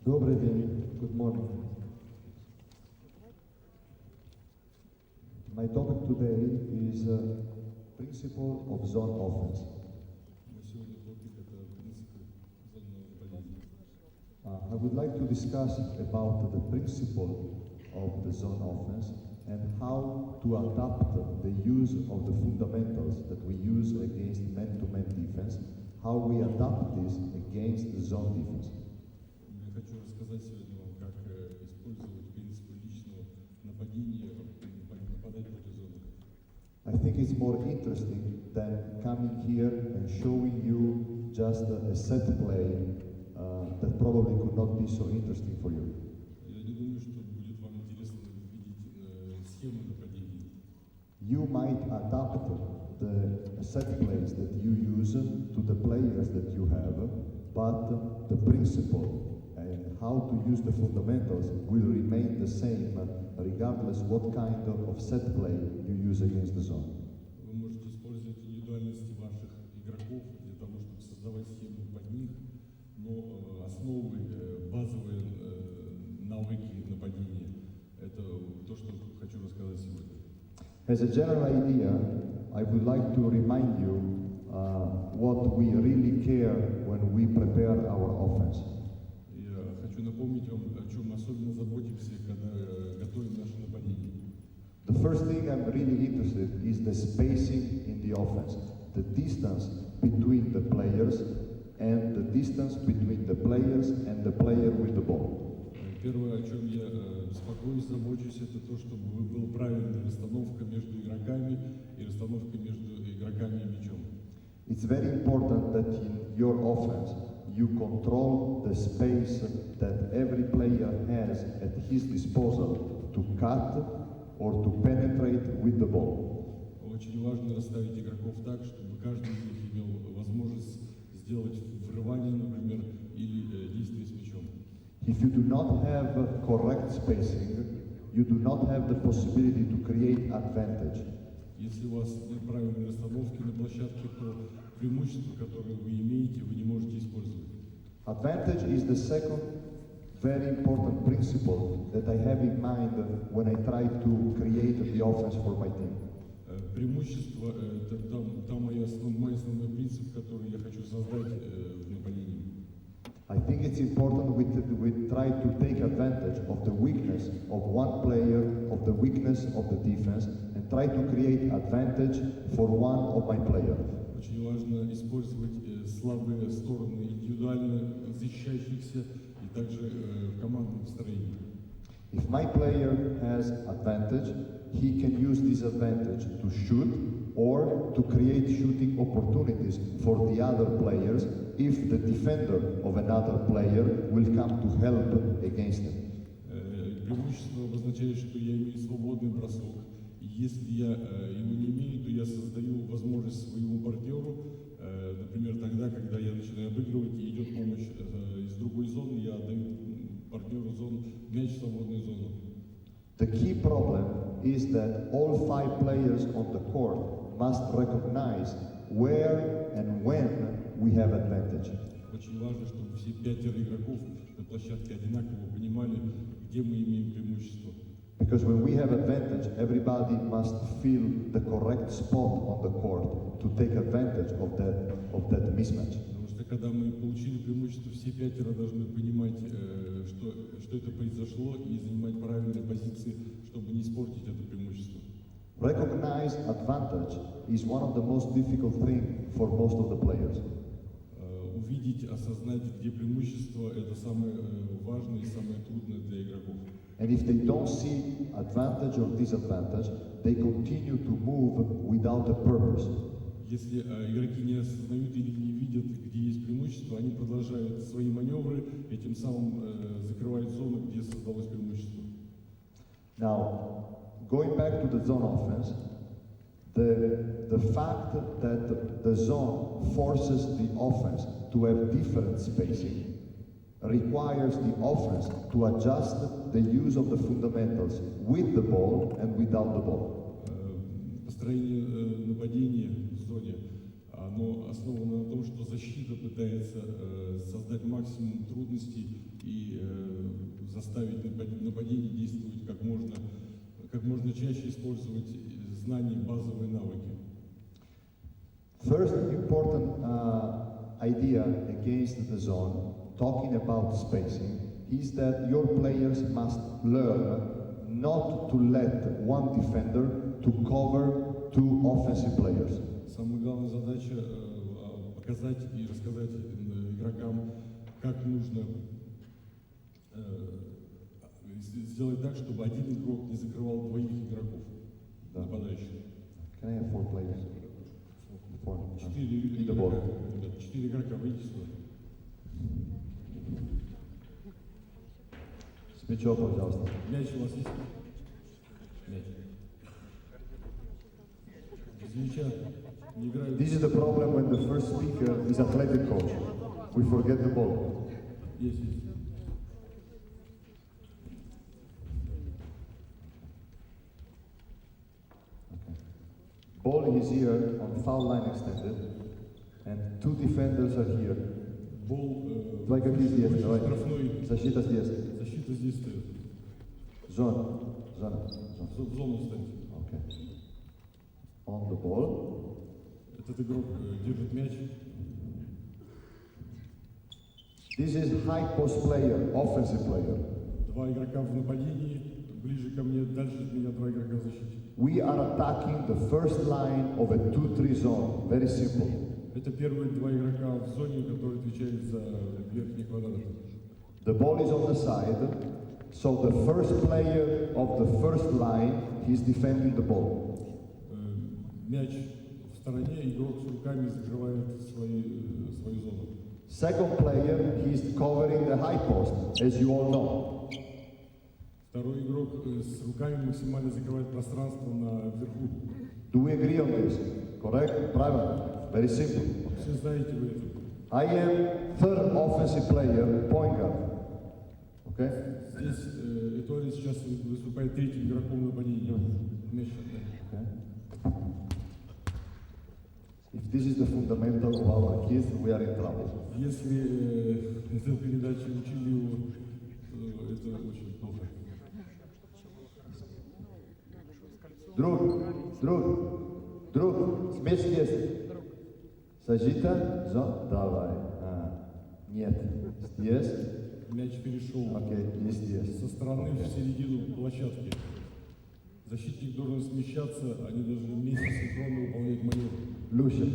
Добрый день. Good morning. My topic today is principle of zone offense. I would like to discuss about the principle of the zone offense and how to adapt the use of the fundamentals that we use against man-to-man defense, how we adapt this against the zone defense. Я хочу рассказать сегодня вам, как использовать принципы личного нападения, нападать против зоны. I think it's more interesting than coming here and showing you just a set play that probably could not be so interesting for you. Я не думаю, что будет вам интересно видеть схему нападения. You might adapt the set plays that you use to the players that you have, but the principle and how to use the fundamentals will remain the same regardless what kind of set play you use against the zone. Вы можете использовать индивидуальности ваших игроков для того, чтобы создавать схему под них, но основы, базовые навыки нападения – это то, что хочу рассказать сегодня. As a general idea, I would like to remind you what we really care when we prepare our offense. Я хочу напомнить вам, о чем мы особенно заботимся, когда готовим наше нападение. The first thing I'm really interested is the spacing in the offense, the distance between the players and the distance between the players and the player with the ball. Первое, о чем я беспокоюсь, забочусь, это то, чтобы была правильная расстановка между игроками и расстановка между игроками и мячом. It's very important that in your offense you control the space that every player has at his disposal to cut or to penetrate with the ball. Очень важно расставить игроков так, чтобы каждый из них имел возможность сделать врывание, например, или действие с мячом. If you do not have correct spacing, you do not have the possibility to create advantage. Если у вас нет правильной расстановки на площадке, то преимущество, которое вы имеете, вы не можете использовать. Advantage is the second very important principle that I have in mind when I try to create the offense for my team. Преимущество – это мой основной принцип, который я хочу создать в нападении. I think it's important we try to take advantage of the weakness of one player, of the weakness of the defense, and try to create advantage for one of my players. Очень важно использовать слабые стороны индивидуально защищающихся и также в командном построении. If my player has advantage, he can use this advantage to shoot or to create shooting opportunities for the other players if the defender of another player will come to help against him. Преимущество обозначает, что я имею свободный бросок. И если я его не имею, то я создаю возможность своему партнеру, например, тогда, когда я начинаю обыгрывать и идет помощь из другой зоны, я отдаю партнеру зону, мяч в свободную зону. The key problem is that all 5 players on the court must recognize where and when we have advantage. Очень важно, чтобы все 5 игроков на площадке одинаково понимали, где мы имеем преимущество. Because when we have advantage, everybody must feel the correct spot on the court to take advantage of that mismatch. Потому что когда мы получили преимущество, все 5 должны понимать, что это произошло, и занимать правильные позиции, чтобы не испортить это преимущество. Recognize advantage is one of the most difficult things for most of the players. Увидеть, осознать, где преимущество, это самое важное и самое трудное для игроков. And if they don't see advantage or disadvantage, they continue to move without a purpose. Если игроки не осознают или не видят, где есть преимущество, они продолжают свои маневры и тем самым закрывают зону, где создалось преимущество. Now, going back to the zone offense, the fact that the zone forces the offense to have different spacing requires the offense to adjust the use of the fundamentals with the ball and without the ball. Построение нападения в зоне, оно основано на том, что защита пытается создать максимум трудностей и заставить нападение действовать как можно чаще, использовать знания, базовые навыки. First important idea against the zone, talking about spacing, is that your players must learn not to let one defender to cover two offensive players. Самая главная задача показать и рассказать игрокам, как нужно сделать так, чтобы один игрок не закрывал двоих игроков, нападающих. Can I have 4 players? 4. Четыре игрока, выйдите сюда. С мячом, пожалуйста. Мяч у вас есть? Мяч. Без мяча не играют. This is the problem when the first speaker is athletic coach. We forget the ball. Есть. Ball is here on foul line extended, and 2 defenders are here. Давай как здесь, давай. Защита здесь. Защита здесь стоит. Зона. В зону стоит. Okay. On the ball. Этот игрок держит мяч. This is high post player, offensive player. Два игрока в нападении, ближе ко мне, дальше от меня два игрока в защите. We are attacking the first line of a 2-3 zone. Very simple. Это первые два игрока в зоне, которые отвечают за верхний квадрат. The ball is on the side, so the first player of the first line is defending the ball. Мяч в стороне, игрок с руками закрывает свою зону. Second player, he is covering the high post, as you all know. Второй игрок с руками максимально закрывает пространство наверху. Do we agree on this? Correct? Правильно? Very simple. Все знаете вы это. I am third offensive player, point guard. Okay? Здесь ETTORE сейчас выступает третьим игроком нападения. Мяч. Okay. If this is the fundamental of our kids, we are in trouble. Если эта передача учили его, это очень плохо. Друг, мяч есть. Защита, зон, давай. Нет, здесь. Мяч перешел здесь. Со стороны в середину площадки. Защитник должен смещаться, они должны вместе синхронно выполнять маневр. Lucia.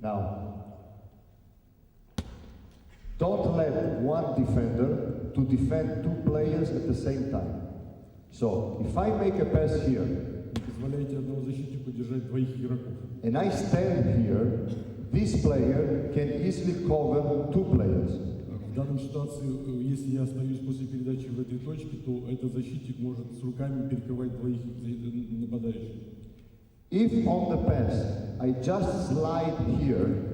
Now, don't let one defender to defend 2 players at the same time. So, if I make a pass here, Не позволяйте одному защитнику держать двоих игроков. and I stand here, this player can easily cover 2 players. В данной ситуации, если я остаюсь после передачи в этой точке, то этот защитник может с руками перекрывать двоих нападающих. If on the pass I just slide here,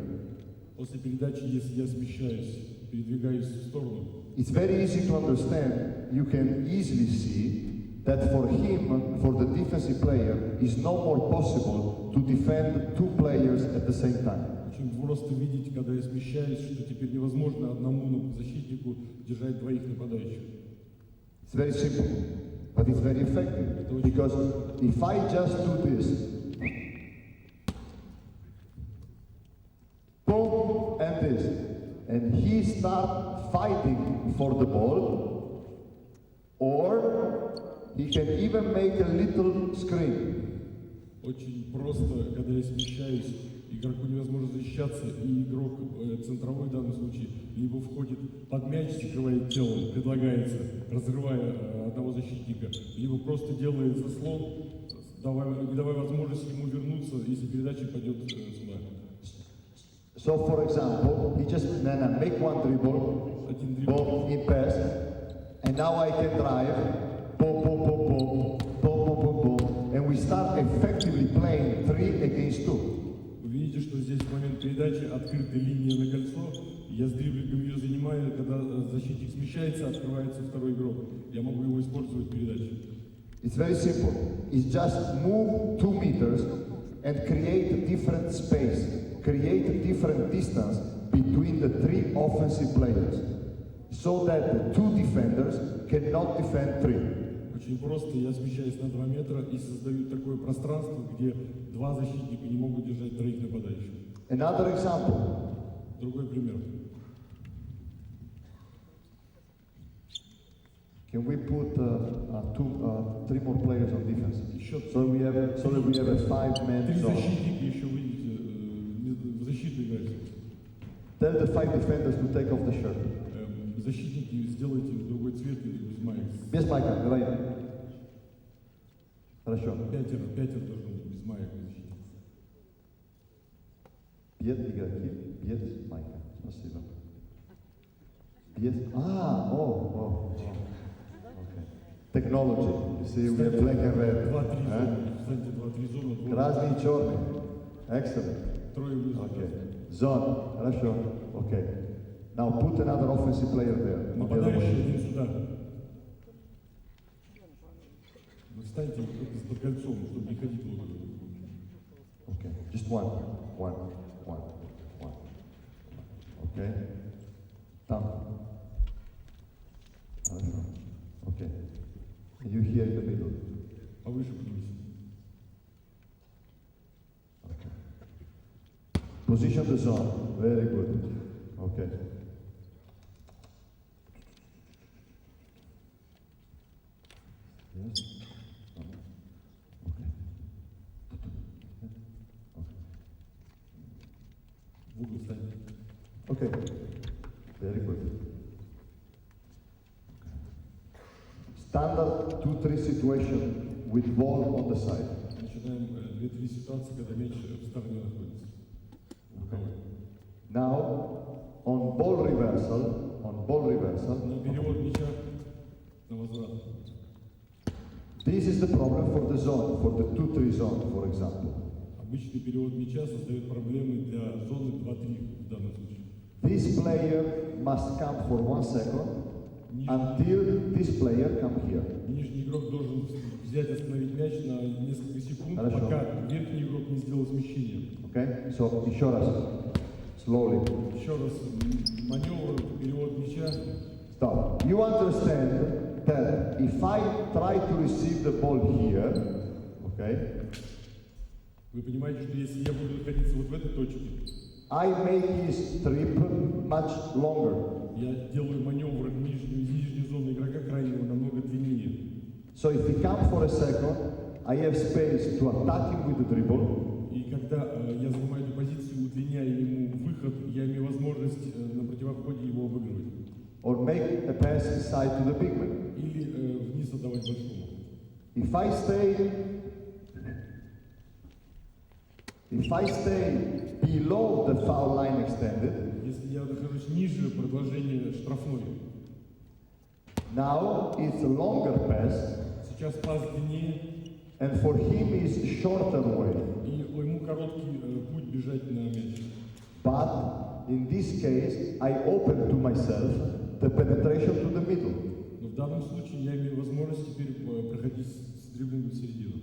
После передачи, если я смещаюсь, передвигаюсь в сторону, it's very easy to understand. You can easily see that for him, for the defensive player, is no more possible to defend 2 players at the same time. очень просто видеть, когда я смещаюсь, что теперь невозможно одному защитнику держать двоих нападающих. It's very simple, but it's very effective. Because if I just do this, boom, and this, and he start fighting for the ball, or he can even make a little scream. Очень просто, когда я смещаюсь, игроку невозможно защищаться, и игрок центровой в данном случае либо входит под мяч, закрывает телом, предлагается, разрывая одного защитника, либо просто делает заслон, не давая возможность ему вернуться, если передача пойдет сюда. So, for example, he just make one dribble, boom, he pass, and now I can drive, boom, boom, boom, boom, boom, boom, boom, boom, and we start effectively playing 3 against 2. Вы видите, что здесь в момент передачи открыта линия на кольцо, я с дриблингом ее занимаю, когда защитник смещается, открывается второй игрок. Я могу его использовать в передаче. It's very simple. It's just move 2 meters and create different space, create different distance between the 3 offensive players. so that the two defenders cannot defend three. Очень просто, я смещаюсь на 2 метра и создаю такое пространство, где два защитника не могут держать троих нападающих. Another example. Другой пример. Can we put three more players on defense? Еще So we have a 5-man три zone. защитника еще выйдете, в защиту играете. Tell the 5 defenders to take off the shirt. Защитники сделайте в другой цвет или без маек. Без майка, давай. Хорошо. Пятеро должно быть без маек защитников. Без игроки, без майка. Спасибо. Без... Okay. Technology. You see, we have black and red. 2-3 зоны. Встаньте 2-3 зоны. Красный и черный. Excellent. Трое внизу. Okay. Zone. Хорошо. Okay. Now put another offensive player there. Нападающий один сюда. Вы встаньте под кольцом, чтобы не ходить в лобби. Okay. Just one. Okay. Там. Хорошо. Okay. And you here in the middle. Повыше поднимись. Okay. Position the zone. Very good. Okay. Yes. Okay. В угол встань. Okay. Very good. Standard 2-3 situation with ball on the side. Начинаем 2-3 ситуации, когда мяч в стороне находится. Now, on ball reversal, На перевод мяча, на возврат. this is the problem for the zone, for the 2-3 zone, for example. Обычный перевод мяча создает проблемы для зоны 2-3 в данном случае. This player must come for 1 second until this player come here. Нижний игрок должен взять, остановить мяч на несколько секунд, Хорошо. пока верхний игрок не сделал смещение. Okay? So, еще раз. Slowly. Еще раз, маневр, перевод мяча. Stop. You understand that if I try to receive the ball here, okay, Вы понимаете, что если я буду находиться вот в этой точке, I make his trip much longer. я делаю маневр нижней зоны игрока крайнего намного длиннее. So if he comes for a second, I have space to attack him with the dribble. И когда я занимаю эту позицию, удлиняя ему выход, я имею возможность на противоходе его обыгрывать. Or make a pass inside to the big man. Или вниз отдавать большому. If I stay below the foul line extended, Если я нахожусь ниже продолжения штрафной, now it's a longer pass, сейчас пас длиннее, and for him is shorter way. и ему короткий путь бежать на мяч. But in this case, I open to myself the penetration to the middle. Но в данном случае я имею возможность теперь проходить с дриблингом в середину.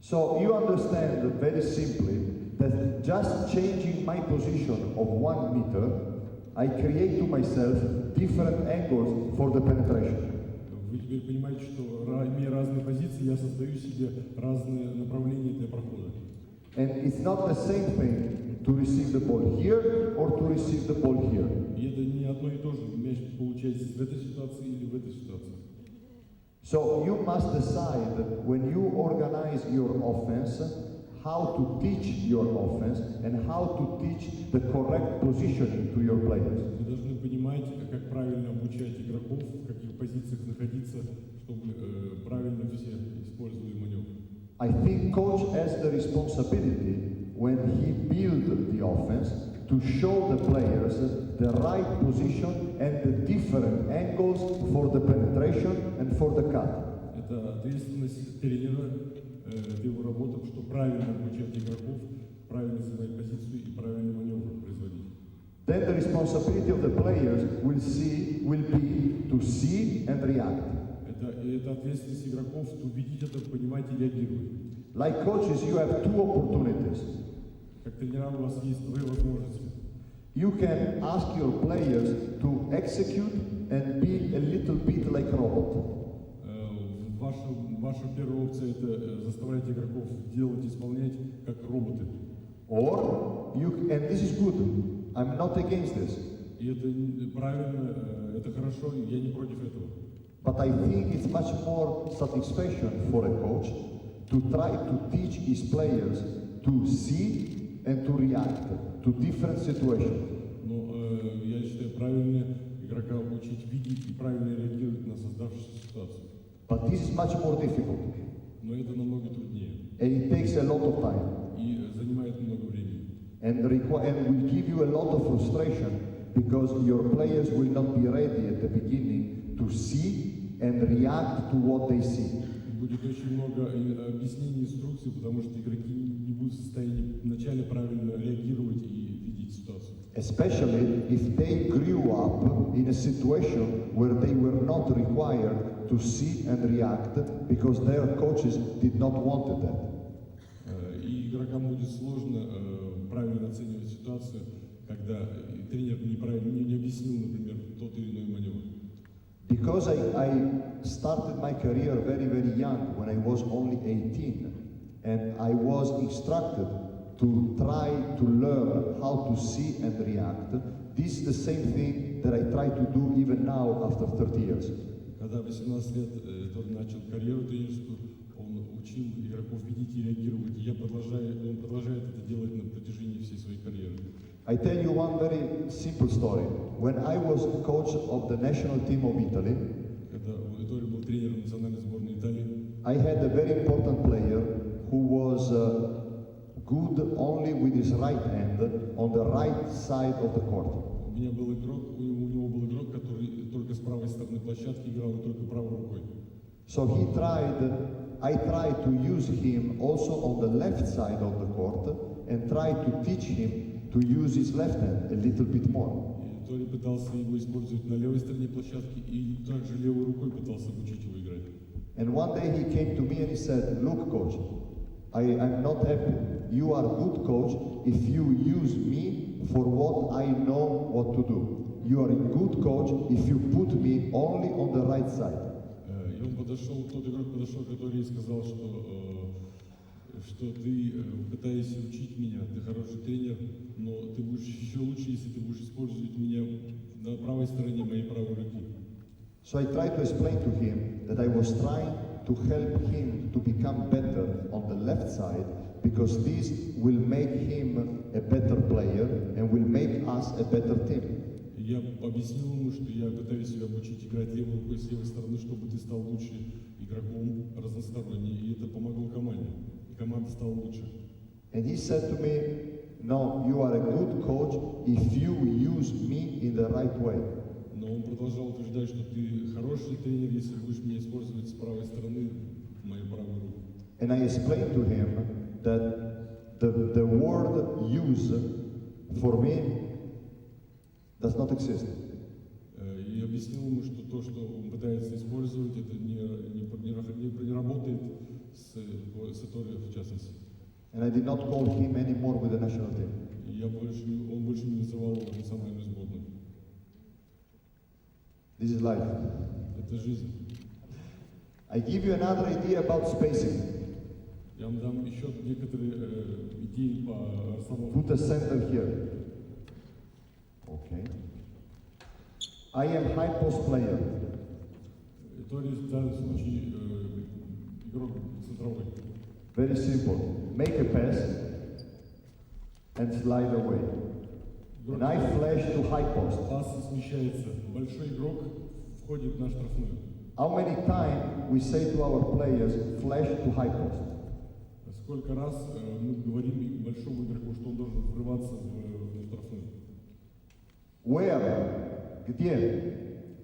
So you understand very simply that just changing my position of 1 meter, I create to myself different angles for the penetration. Вы теперь понимаете, что имея разные позиции, я создаю себе разные направления для прохода. And it's not the same thing to receive the ball here or to receive the ball here. И это не одно и то же, мяч получается в этой ситуации или в этой ситуации. So you must decide when you organize your offense how to teach your offense and how to teach the correct positioning to your players. Вы должны понимать, как правильно обучать игроков, в каких позициях находиться, чтобы правильно все использовали маневр. I think coach has the responsibility when he builds the offense to show the players the right position and the different angles for the penetration and for the cut. Это ответственность тренера, это его работа, что правильно обучать игроков, правильно занимать позицию и правильный маневр производить. Then the responsibility of the players will be to see and react. Это ответственность игроков, увидеть это, понимать и реагировать. Like coaches, you have 2 opportunities. Как тренера у вас есть две возможности. You can ask your players to execute and be a little bit like robot. Ваша первая опция – это заставлять игроков делать, исполнять как роботы. Or and this is good. I'm not against this. И это правильно, это хорошо, я не против этого. But I think it's much more satisfaction for a coach to try to teach his players to see and to react to different situations. Но я считаю правильнее игрока учить видеть и правильно реагировать на создавшуюся ситуацию. But this is much more difficult. Но это намного труднее. And it takes a lot of time. И занимает много времени. And will give you a lot of frustration because your players will not be ready at the beginning to see and react to what they see. Будет очень много объяснений, инструкций, потому что игроки не будут в состоянии вначале правильно реагировать и видеть ситуацию. Especially if they grew up in a situation where they were not required to see and react because their coaches did not want that. И игрокам будет сложно правильно оценивать ситуацию, когда тренер не объяснил, например, тот или иной маневр. Because I started my career very, very young, when I was only 18, and I was instructed to try to learn how to see and react. This is the same thing that I try to do even now after 30 years. Когда 18 лет начал карьеру тренерскую, он учил игроков видеть и реагировать, и он продолжает это делать на протяжении всей своей карьеры. I tell you one very simple story. When I was coach of the national team of Italy, когда ETTORE был тренером национальной сборной Италии, I had a very important player who was good only with his right hand on the right side of the court. У него был игрок, который только с правой стороны площадки играл только правой рукой. So I tried to use him also on the left side of the court and tried to teach him to use his left hand a little bit more. ETTORE пытался его использовать на левой стороне площадки и также левой рукой пытался обучить его играть. And one day he came to me and he said, "Look, coach, I'm not happy. You are a good coach if you use me for what I know what to do. You are a good coach if you put me only on the right side." И тот игрок подошел к ETTORE и сказал, что ты пытаешься учить меня, ты хороший тренер, но ты будешь еще лучше, если ты будешь использовать меня на правой стороне моей правой руки. So I tried to explain to him that I was trying to help him to become better on the left side because this will make him a better player and will make us a better team. Я объяснил ему, что я пытаюсь тебя обучить играть левой рукой с левой стороны, чтобы ты стал лучше игроком разносторонне, и это помогло команде. И команда стала лучше. And he said to me, "No, you are a good coach if you use me in the right way." Но он продолжал утверждать, что ты хороший тренер, если будешь меня использовать с правой стороны, мою правую руку. And I explained to him that the word use for me does not exist. И объяснил ему, что то, что он пытается использовать, это не работает с ETTORE в частности. And I did not call him anymore with the national team. И он больше не называл его национальную сборную. This is life. Это жизнь. I give you another idea about spacing. Я вам дам еще некоторые идеи по расстановке. Put a center here. Okay. I am high post player. ETTORE в данном случае игрок центровой. Very simple. Make a pass and slide away. And I flash to high post. Пас смещается. Большой игрок входит на штрафную. How many times we say to our players, flash to high post? Сколько раз мы говорим большому игроку, что он должен врываться в штрафную? Where? Где?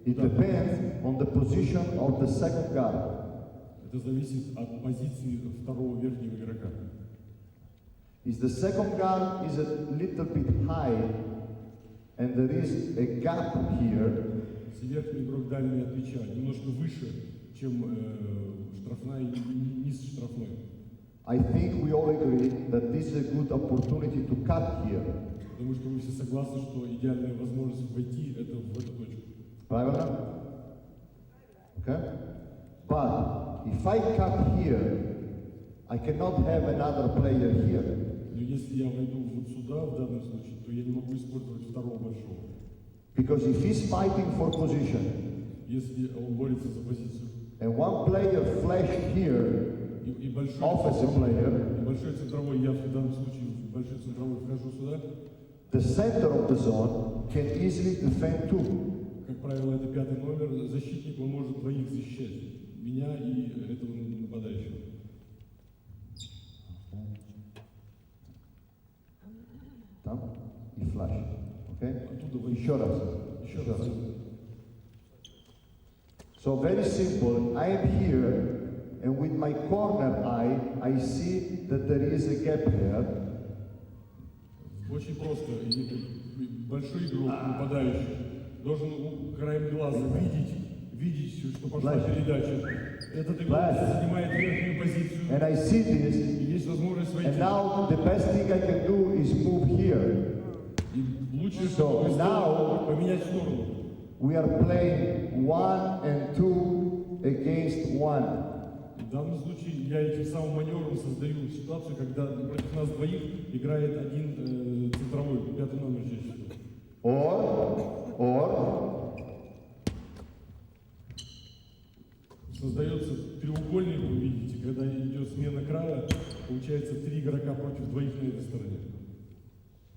It depends on the position of the second guard. Это зависит от позиции второго верхнего игрока. If the second guard is a little bit high and there is a gap here, Если верхний игрок дальний от мяча немножко выше, чем штрафная и низ штрафной, I think we all agree that this is a good opportunity to cut here. потому что вы все согласны, что идеальная возможность войти это в эту точку. Правильно? Okay? But if I cut here, I cannot have another player here. Но если я войду вот сюда, в данном случае, то я не могу использовать второго большого. Because if he's fighting for position, Если он борется за позицию, and one player flash here, и большой offensive player, и большой центровой, я в данном случае большой центровой вхожу сюда, the center of the zone can easily defend two. как правило, это пятый номер, защитник, он может двоих защищать, меня и этого нападающего. Там и флаш. Okay? Оттуда Еще раз. Еще раз. So very simple. I am here, and with my corner eye, I see that there is a gap there. Очень просто. Большой игрок, нападающий, должен краем глаза видеть, что пошла передача. Этот игрок занимает верхнюю позицию. And I see this. И есть возможность войти. And now the best thing I can do is move here. И лучше, что now поменять сторону. we are playing 1 and 2 against 1. В данном случае я этим самым маневром создаю ситуацию, когда против нас двоих играет один центровой, пятый номер чаще всего. Or Создается треугольник, вы видите, когда идет смена края, получается 3 игрока против двоих на этой стороне.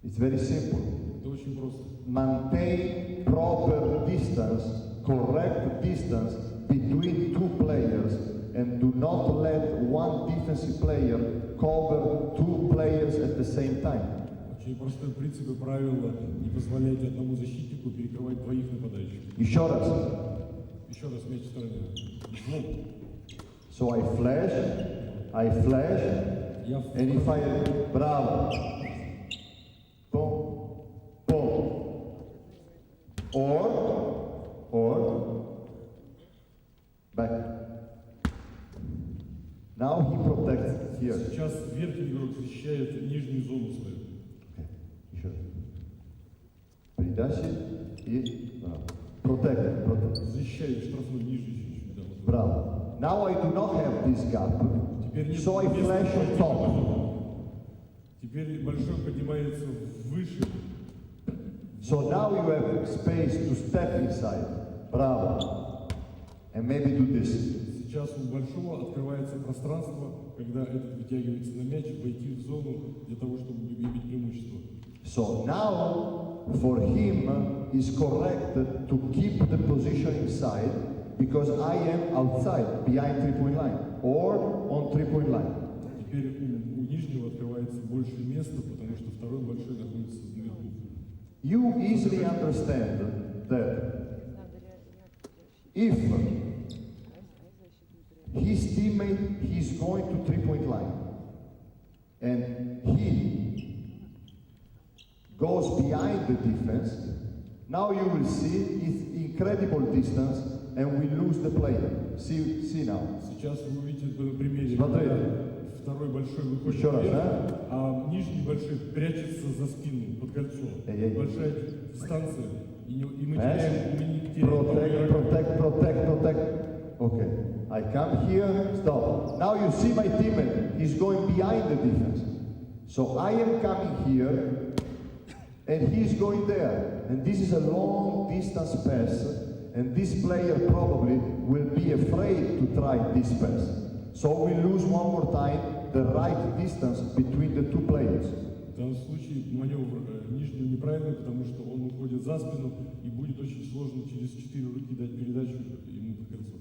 it's very simple. Это очень просто. Maintain proper distance, correct distance between two players, and do not let one defensive player cover two players at the same time. Очень простой принцип и правило: не позволять одному защитнику перекрывать двоих нападающих. Еще раз. Еще раз мяч в стороне. So I flash, and if I bravo, boom, boom, or back. Now he protects here. Сейчас верхний игрок защищает нижнюю зону свою. Еще раз. Передачи и браво. Protect. Защищает штрафную нижнюю чуть-чуть. Да, вот. Bravo. Now I do not have this gap, so I flash on top. Теперь большой поднимается выше. So now you have space to step inside. Bravo. And maybe do this. Сейчас у большого открывается пространство, когда этот вытягивается на мяч, войти в зону для того, чтобы иметь преимущество. So now, for him, is correct to keep the position inside, because I am outside, behind 3-point line, or on 3-point line. Теперь у нижнего открывается больше места, потому что второй большой находится наверху. You easily understand that if his teammate is going to 3-point line and he goes behind the defense, now you will see it's incredible distance and we lose the player. See now. Сейчас вы увидите на примере, Смотри. второй большой выходит Еще раз, вверх, да? а нижний большой прячется за спину, под кольцо. Эй. Большая дистанция, и мы Yes. теряем Protect. Okay. I come here, stop. Now you see my teammate, he's going behind the defense. So I am coming here, and he's going there. And this is a long distance pass, and this player probably will be afraid to try this pass. So we lose one more time the right distance between the two players. В данном случае маневр нижнего неправильный, потому что он уходит за спину, и будет очень сложно через 4 руки дать передачу ему под кольцо.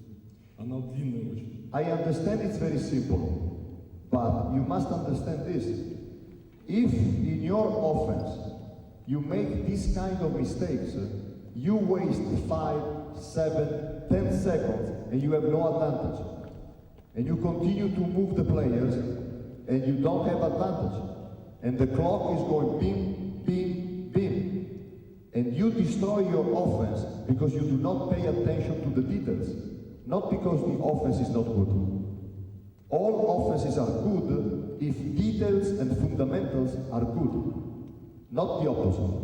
Она длинная очень. I understand it's very simple, but you must understand this. If in your offense you make this kind of mistakes, you waste 5, 7, 10 seconds and you have no advantage. And you continue to move the players and you don't have advantage. And the clock is going bim, bim, bim. And you destroy your offense because you do not pay attention to the details. Not because the offense is not good. All offenses are good if details and fundamentals are good. Not the opposite.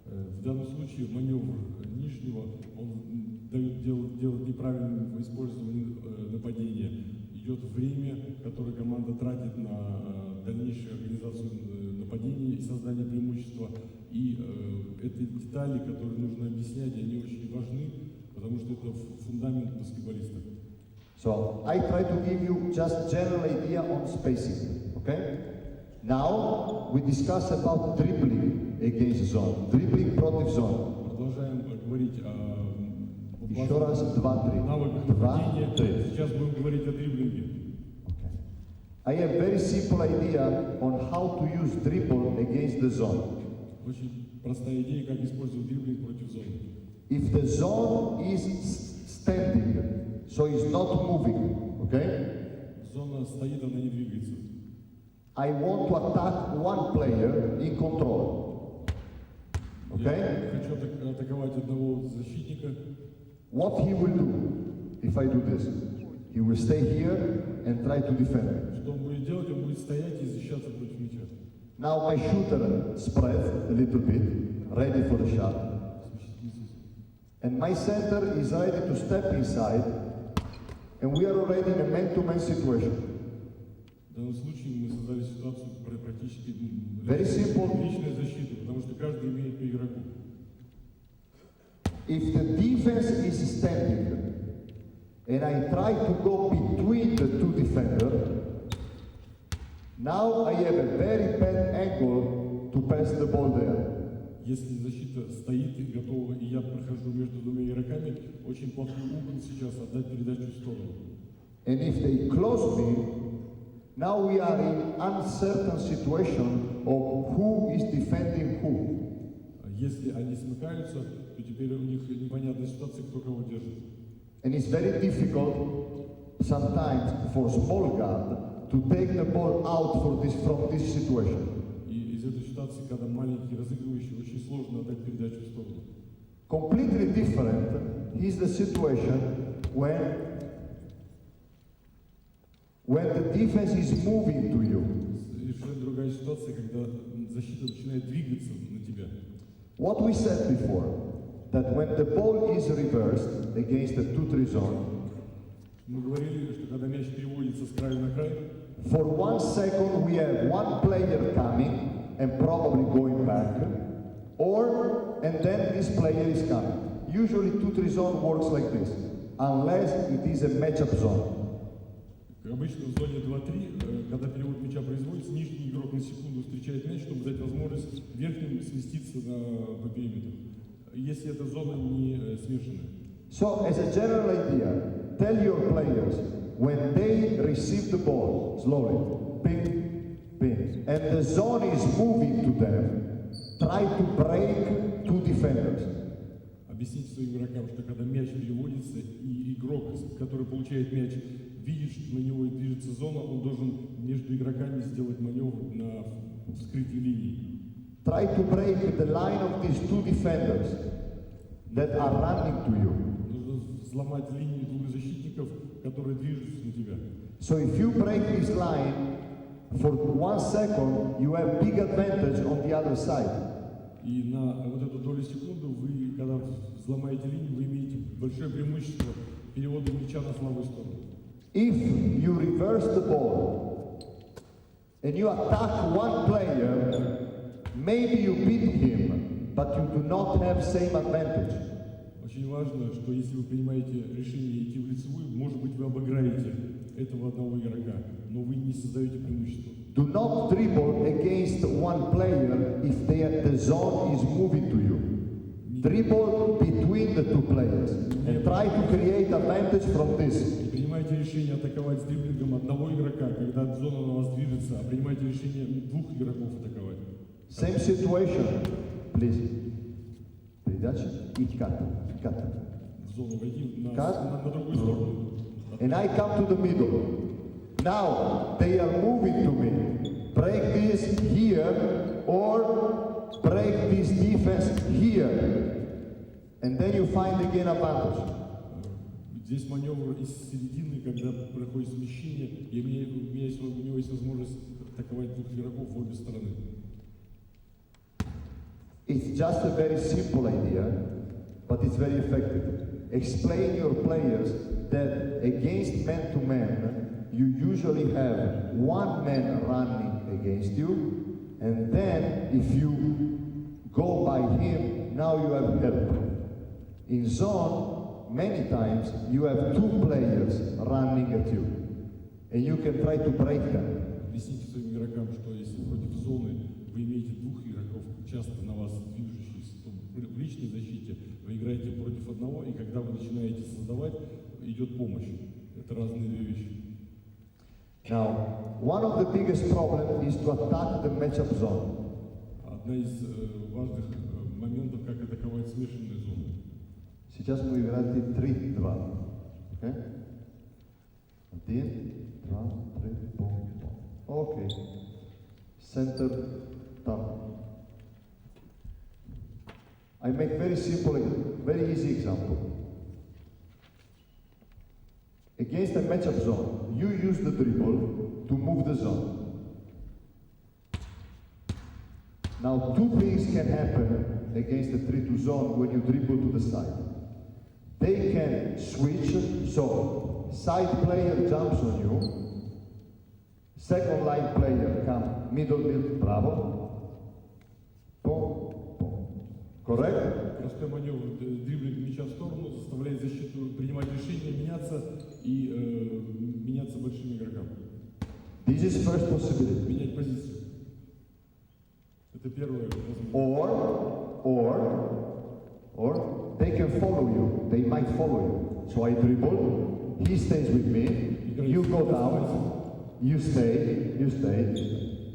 В данном случае маневр нижнего, он делает неправильное использование нападения. Идет время, которое команда тратит на дальнейшую организацию нападения и создание преимущества. И это детали, которые нужно объяснять, они очень важны, потому что это фундамент баскетболиста. So I try to give you just general idea on spacing, okay? Now we discuss about dribbling against zone, dribbling против zone. Продолжаем говорить о Еще раз, 2-3. навыках 2-3. нападения. Сейчас будем говорить о дриблинге. Okay. I have very simple idea on how to use dribble against the zone. Очень простая идея, как использовать дриблинг против зоны. If the zone is standing, so it's not moving, okay? Зона стоит, она не двигается. I want to attack one player in control. Okay? Я хочу атаковать одного защитника. What he will do if I do this? He will stay here and try to defend me. Что он будет делать? Он будет стоять и защищаться против мяча. Now my shooter spread a little bit, ready for the shot. And my center is ready to step inside, and we are already in a man-to-man situation. В данном случае мы создали ситуацию практически Very simple. личной защиты, потому что каждый имеет по игроку. If the defense is standing, and I try to go between the two defenders, now I have a very bad angle to pass the ball there. Если защита стоит и готова, и я прохожу между двумя игроками, очень плохой угол сейчас отдать передачу в сторону. And if they close me, now we are in uncertain situation of who is defending who. Если они смыкаются, то теперь у них непонятная ситуация, кто кого держит. And it's very difficult sometimes for small guard to take the ball out from this situation. И из этой ситуации, когда маленький разыгрывающий, очень сложно отдать передачу в сторону. Completely different is the situation when the defense is moving to you. Совершенно другая ситуация, когда защита начинает двигаться на тебя. What we said before, that when the ball is reversed against the 2-3 zone, Мы говорили, что когда мяч переводится с края на край, for 1 second we have one player coming and probably going back, and then this player is coming. Usually 2-3 zone works like this, unless it is a matchup zone. обычно в зоне 2-3, когда перевод мяча производится, нижний игрок на секунду встречает мяч, чтобы дать возможность верхним сместиться по периметру. Если эта зона не смешанная. So, as a general idea, tell your players when they receive the ball, slowly, ping, ping, and the zone is moving to them, try to break two defenders. Объясните своим игрокам, что когда мяч переводится, и игрок, который получает мяч, видит, что на него движется зона, он должен между игроками сделать маневр на вскрытии линии. Try to break the line of these two defenders that are running to you. Нужно взломать линию двух защитников, которые движутся на тебя. So if you break this line, for 1 second, you have big advantage on the other side. И на вот эту долю секунды вы, когда взломаете линию, вы имеете большое преимущество перевода мяча на слабую сторону. If you reverse the ball and you attack one player, maybe you beat him, but you do not have same advantage. Очень важно, что если вы принимаете решение идти в лицевую, может быть, вы обыграете этого одного игрока, но вы не создаете преимущество. Do not dribble against one player if the zone is moving to you. Dribble between the two players and try to create advantage from this. Не принимайте решение атаковать с дриблингом одного игрока, когда зона на вас движется, а принимайте решение двух игроков атаковать. Same situation, please. Передача и cut. В зону войти на другую Cut. сторону. And I come to the middle. Now they are moving to me. Break this here or break this defense here. And then you find again advantage. Здесь маневр из середины, когда проходит смещение, и у него есть возможность атаковать двух игроков в обе стороны. It's just a very simple idea, but it's very effective. Explain your players that against man-to-man, you usually have one man running against you, and then if you go by him, now you have help. In zone, many times you have two players running at you, and you can try to break them. Объясните своим игрокам, что если против зоны вы имеете двух игроков, часто на вас движущихся, то в личной защите вы играете против одного, и когда вы начинаете создавать, идет помощь. Это разные две вещи. Now, one of the biggest problems is to attack the matchup zone. Одна из важных моментов, как атаковать смешанные зоны. Сейчас мы играем 3-2. Okay? 1, 2, 3, boom, boom. Okay. Center, down. I make very simple, very easy example. Against a matchup zone, you use the dribble to move the zone. Now, two things can happen against the 3-2 zone when you dribble to the side. They can switch, so side player jumps on you, second line player come middle, bravo, boom, boom. Correct? Простой маневр, дриблинг мяча в сторону, заставляет защиту принимать решения, меняться и меняться большим игрокам. This is first possibility. Менять позицию. Это первое возможность. Or they can follow you. They might follow you. So I dribble, he stays with me, you go down, you stay.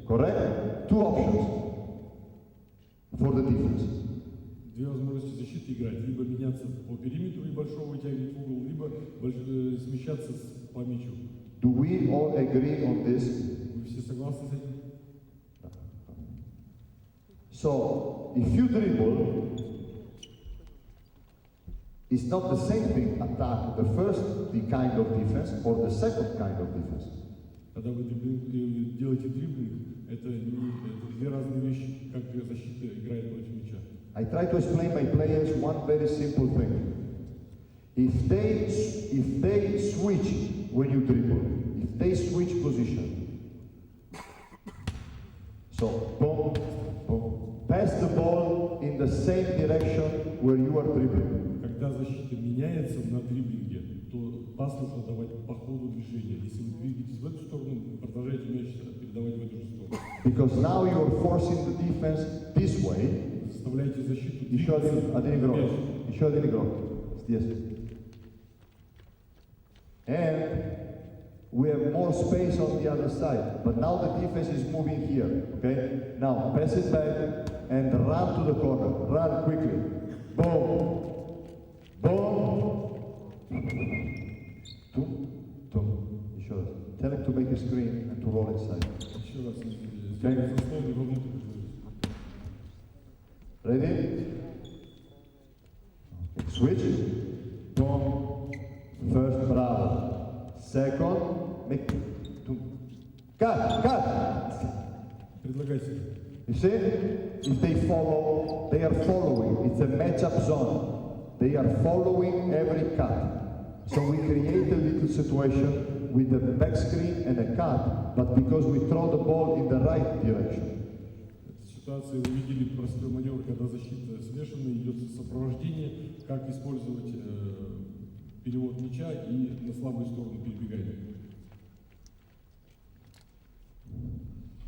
Correct? Two options for the defense. Две возможности защиты играть. Либо меняться по периметру и большого вытягивать в угол, либо смещаться по мячу. Do we all agree on this? Вы все согласны с этим? So, if you dribble, it's not the same thing attack the first kind of defense or the second kind of defense. Когда вы делаете дриблинг, это две разные вещи, как защита играет против мяча. I try to explain my players one very simple thing. If they switch when you dribble, if they switch position, so boom, boom, pass the ball in the same direction where you are dribbling. Когда защита меняется на дриблинге, то пас нужно давать по ходу движения. Если вы двигаетесь в эту сторону, продолжайте мяч передавать в эту же сторону. Because now you are forcing the defense this way. Заставляете защиту Еще один игрок. Здесь. And we have more space on the other side. But now the defense is moving here. Okay? Now pass it back and run to the corner. Run quickly. Boom. Boom. Tum. Еще раз. Tell him to make a screen and to roll inside. Еще раз. Сделайте заслон и вовнутрь. Ready? Okay. Switch. Boom. First, bravo. Second, make. Cut. Предлагайте. You see? If they follow, they are following. It's a matchup zone. They are following every cut. So we create a little situation with a back screen and a cut, but because we throw the ball in the right direction. Ситуация, вы видели простой маневр, когда защита смешана, идет сопровождение, как использовать перевод мяча и на слабую сторону перебегание.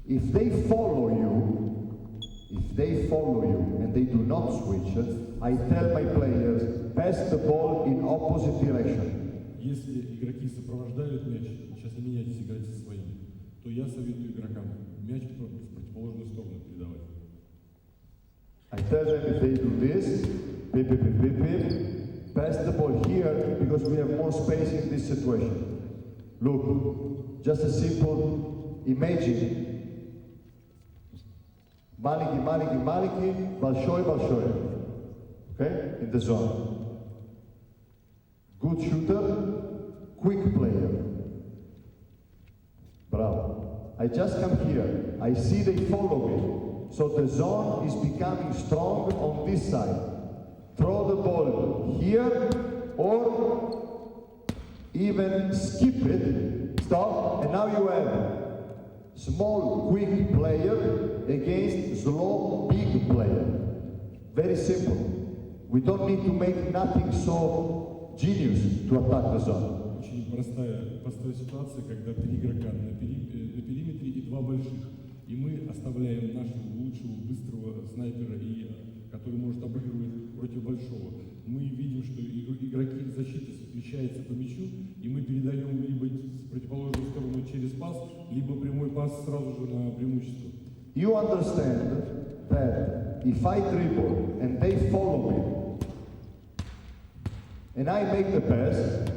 If they follow you and they do not switch, I tell my players, pass the ball in opposite direction. Если игроки сопровождают мяч, сейчас не меняйтесь, играйте со своими, то я советую игрокам мяч в противоположную сторону передавать. I tell them if they do this, pass the ball here because we have more space in this situation. Look, just a simple imagine. Maliki, Balshoi. Okay? In the zone. Good shooter, quick player. Bravo. I just come here. I see they follow me. So the zone is becoming strong on this side. Throw the ball here or even skip it, stop, and now you have small, quick player against slow, big player. Very simple. We don't need to make nothing so genius to attack the zone. Очень простая ситуация, когда 3 игрока на периметре и 2 больших. И мы оставляем нашего лучшего, быстрого снайпера, который может обыгрывать против большого. Мы видим, что игроки защиты встречаются по мячу, и мы передаем либо с противоположной стороны через пас, либо прямой пас сразу же на преимущество. You understand that if I dribble and they follow me, and I make the pass,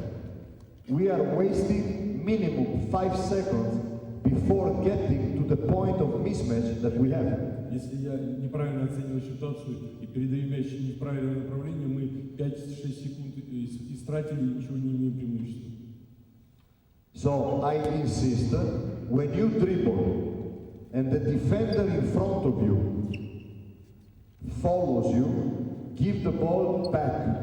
we are wasting minimum 5 seconds before getting to the point of mismatch that we have. Если я неправильно оцениваю ситуацию и передаю мяч не в правильное направление, мы 5-6 секунд истратили и ничего не имеем преимущества. So I insist, when you dribble and the defender in front of you follows you, give the ball back.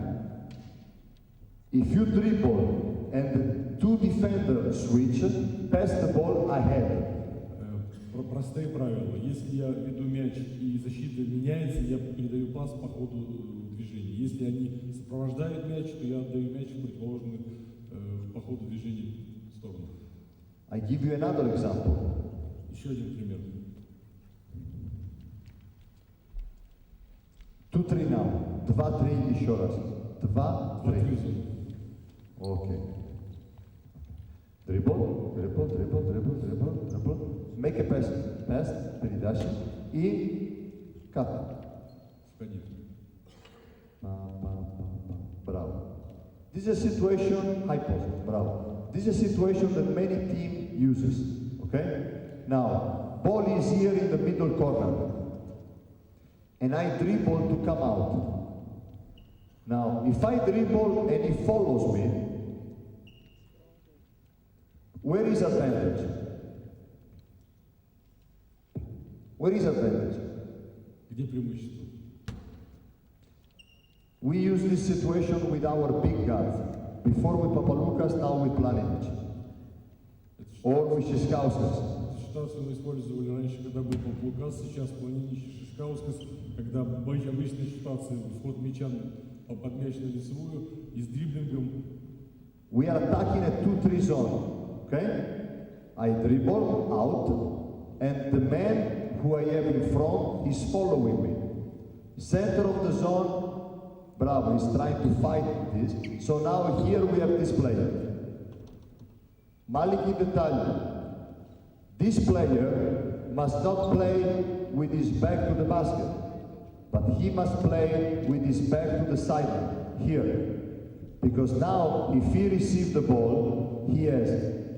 If you dribble and the 2 defenders switch, pass the ball ahead. Простые правила. Если я веду мяч и защита меняется, я передаю пас по ходу движения. Если они сопровождают мяч, то я отдаю мяч в противоположную по ходу движения сторону. I give you another example. Еще один пример. 2-3 now. 2-3 еще раз. 2-3. Okay. Dribble. Make a pass. Pass. Передача. И cut. Входи. Bravo. This is a situation, high post. Bravo. This is a situation that many team uses. Okay? Now, ball is here in the middle corner. And I dribble to come out. Now, if I dribble and he follows me, where is advantage? Where is advantage? Где преимущество? We use this situation with our big guys. Before with Papalukas, now with Planinic. Or with Shishkauskas. Эту ситуацию мы использовали раньше, когда был Папулкас, сейчас Планинич и Шишкаускас, когда обычная ситуация, вход мяча под мяч на лицевую и с дриблингом. We are attacking a 2-3 zone, okay? I dribble out, and the man who I have in front is following me. Center of the zone, Bravo is trying to fight this. So now here we have this player. Maliki Detali. This player must not play with his back to the basket, but he must play with his back to the sideline, here. Because now, if he receives the ball, he has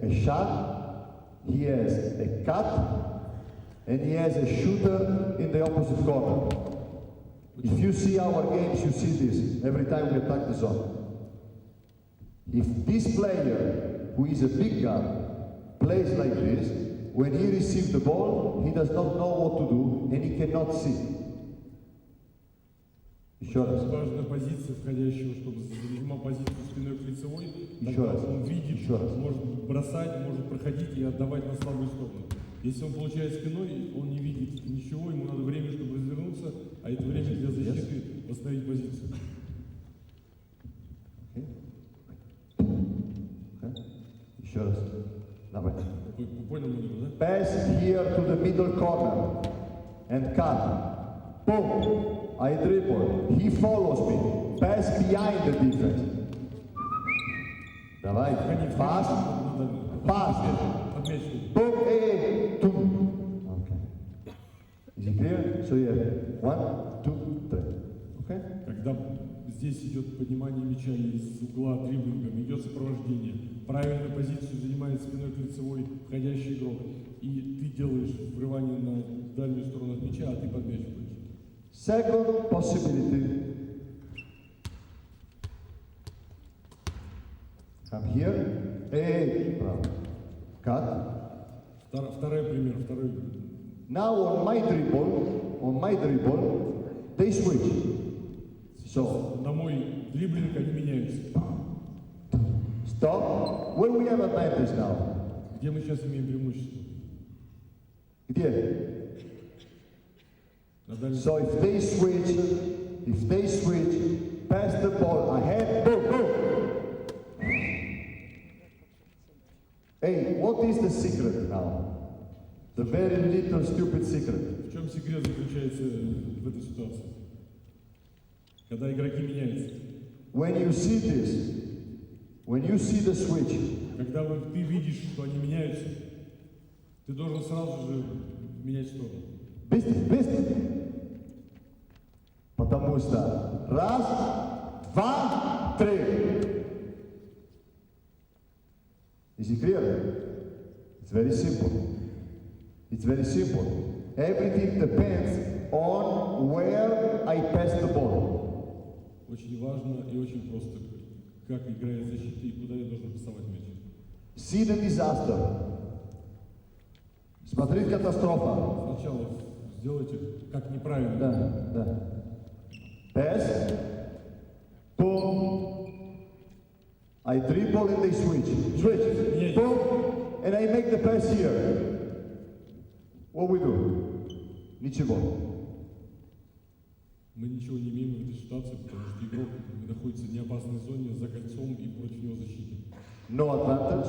a shot, he has a cut, and he has a shooter in the opposite corner. If you see our games, you see this every time we attack the zone. If this player, who is a big guy, plays like this, when he receives the ball, he does not know what to do, and he cannot see. Еще раз. Важная позиция входящего, чтобы занимал позицию спиной к лицевой. Еще раз. Он видит, Еще раз. может бросать, может проходить и отдавать на слабую сторону. Если он получает спиной, он не видит ничего, ему надо время, чтобы развернуться, а это время для защиты восстановить позицию. Еще раз. Давай. Понял маневр, да? Pass here to the middle corner and cut. Boom. I dribble. He follows me. Pass behind the defense. Давай. Fast. Fast. Boom. Hey. Boom. Okay. Is it clear? So you have 1, 2, 3. Okay? Когда здесь идет поднимание мяча из угла дриблингом, идет сопровождение, правильную позицию занимает спиной к лицевой входящий игрок, и ты делаешь врывание на дальнюю сторону от мяча, а ты под мяч будешь. Second possibility. Come here. Hey. Cut. Второй пример, Now on my dribble, on my dribble, they switch. So, На мой дриблинг они меняются. stop. Where we have advantage now? Где мы сейчас имеем преимущество? Где? На дальнем. So if they switch, pass the ball ahead, boom, boom. Hey, what is the secret now? The very little stupid secret. В чем секрет заключается в этой ситуации? Когда игроки меняются. When you see this, when you see the switch, Когда ты видишь, что они меняются, ты должен сразу же менять сторону. быстро. Потому что раз, два, три. Is it clear? It's very simple. It's very simple. Everything depends on where I pass the ball. Очень важно и очень просто, как играет защита и куда я должен пасовать мяч. See the disaster. Смотри, катастрофа. Сначала сделайте как неправильно. Да. Pass. Boom. I dribble and they switch. Switch. Boom. And I make the pass here. What we do? Ничего. Мы ничего не имеем в этой ситуации, потому что игрок находится в неопасной зоне за кольцом и против него защитник. No advantage,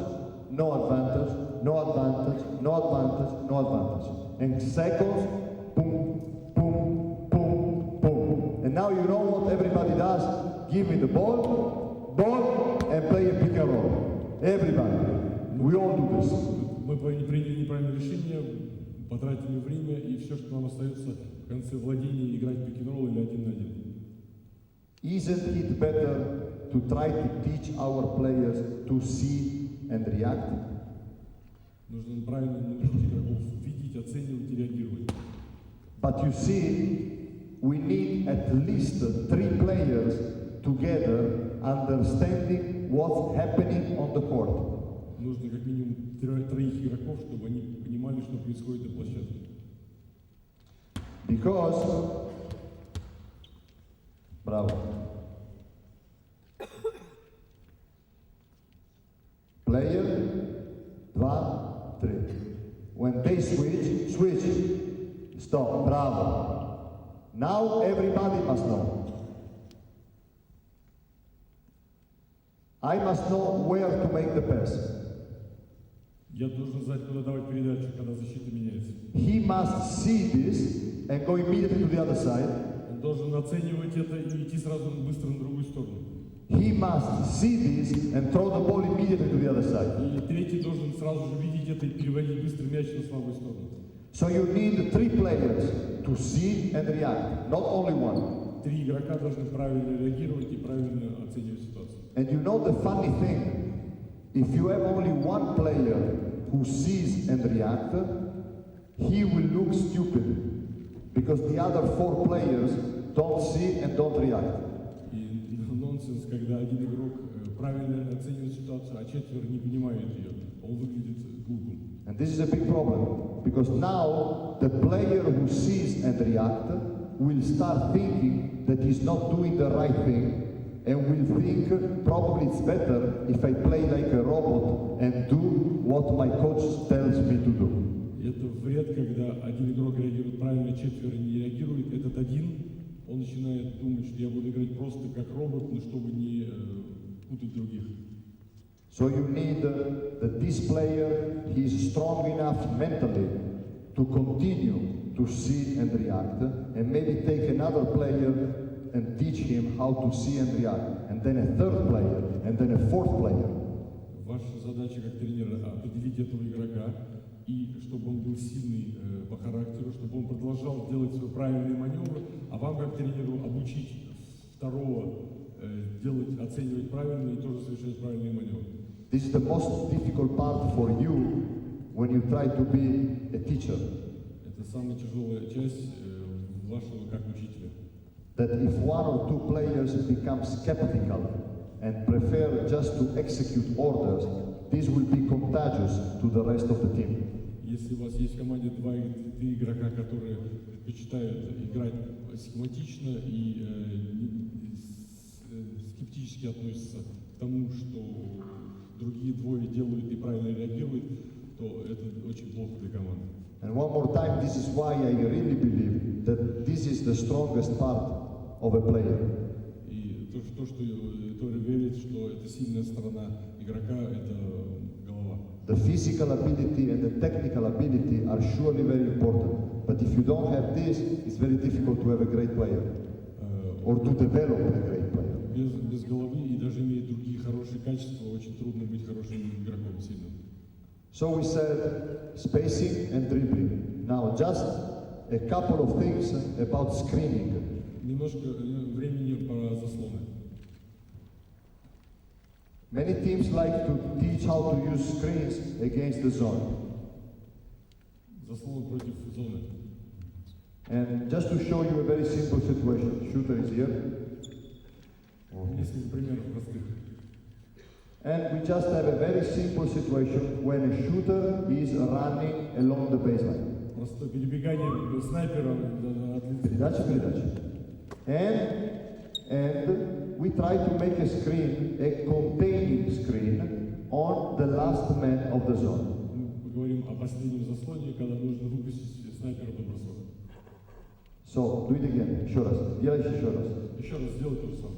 no advantage, no advantage, no advantage, no advantage. And seconds, boom, boom, boom, boom. And now you know what everybody does? Give me the ball, and play a pick and roll. Everybody. We all do this. Мы приняли неправильное решение, потратили время, и все, что нам остается в конце владения, играть пик-н-ролл или 1 на 1. Isn't it better to try to teach our players to see and react? Нужно правильно научить игроков видеть, оценивать и реагировать. But you see, we need at least 3 players together understanding what's happening on the court. Нужно как минимум 3 игроков, чтобы они понимали, что происходит на площадке. Because, bravo. Player, 2, 3. When they switch, stop, bravo. Now everybody must know. I must know where to make the pass. Я должен знать, куда давать передачу, когда защита меняется. He must see this and go immediately to the other side. Он должен оценивать это и идти сразу быстро на другую сторону. He must see this and throw the ball immediately to the other side. И третий должен сразу же видеть это и переводить быстро мяч на слабую сторону. So you need 3 players to see and react, not only one. 3 игрока должны правильно реагировать и правильно оценивать ситуацию. And you know the funny thing, if you have only 1 player who sees and reacts, he will look stupid because the other 4 players don't see and don't react. И нонсенс, когда один игрок правильно оценивает ситуацию, а 4 не понимают ее, он выглядит глупым. And this is a big problem because now the player who sees and reacts will start thinking that he's not doing the right thing and will think probably it's better if I play like a robot and do what my coach tells me to do. Это вред, когда один игрок реагирует правильно, 4 не реагирует. Этот один, он начинает думать, что я буду играть просто как робот, но чтобы не путать других. So you need that this player, he is strong enough mentally to continue to see and react, and maybe take another player and teach him how to see and react, and then a 3rd player, and then a 4th player. Ваша задача как тренера определить этого игрока, и чтобы он был сильный по характеру, чтобы он продолжал делать свои правильные маневры, а вам как тренеру обучить второго делать, оценивать правильно и тоже совершать правильные маневры. This is the most difficult part for you when you try to be a teacher. Это самая тяжелая часть вашего как учителя. That if 1 or 2 players become skeptical and prefer just to execute orders, this will be contagious to the rest of the team. Если у вас есть в команде три игрока, которые предпочитают играть схематично и скептически относятся к тому, что другие двое делают и правильно реагируют, то это очень плохо для команды. And one more time, this is why I really believe that this is the strongest part of a player. И то, что Ettore верит, что это сильная сторона игрока, это голова. The physical ability and the technical ability are surely very important. But if you don't have this, it's very difficult to have a great player or to develop a great player. Без головы и даже имея другие хорошие качества, очень трудно быть хорошим игроком, сильным. So we said spacing and dribbling. Now just a couple of things about screening. Немножко времени про заслоны. Many teams like to teach how to use screens against the zone. Заслоны против зоны. And just to show you a very simple situation, shooter is here. Несколько примеров простых. And we just have a very simple situation when a shooter is running along the baseline. Просто перебегание снайпера от Передача. And we try to make a screen, a containing screen, on the last man of the zone. Мы говорим о последнем заслоне, когда нужно выпустить снайпера на бросок. So, do it again. Еще раз. Делайте еще раз. Еще раз сделай то же самое.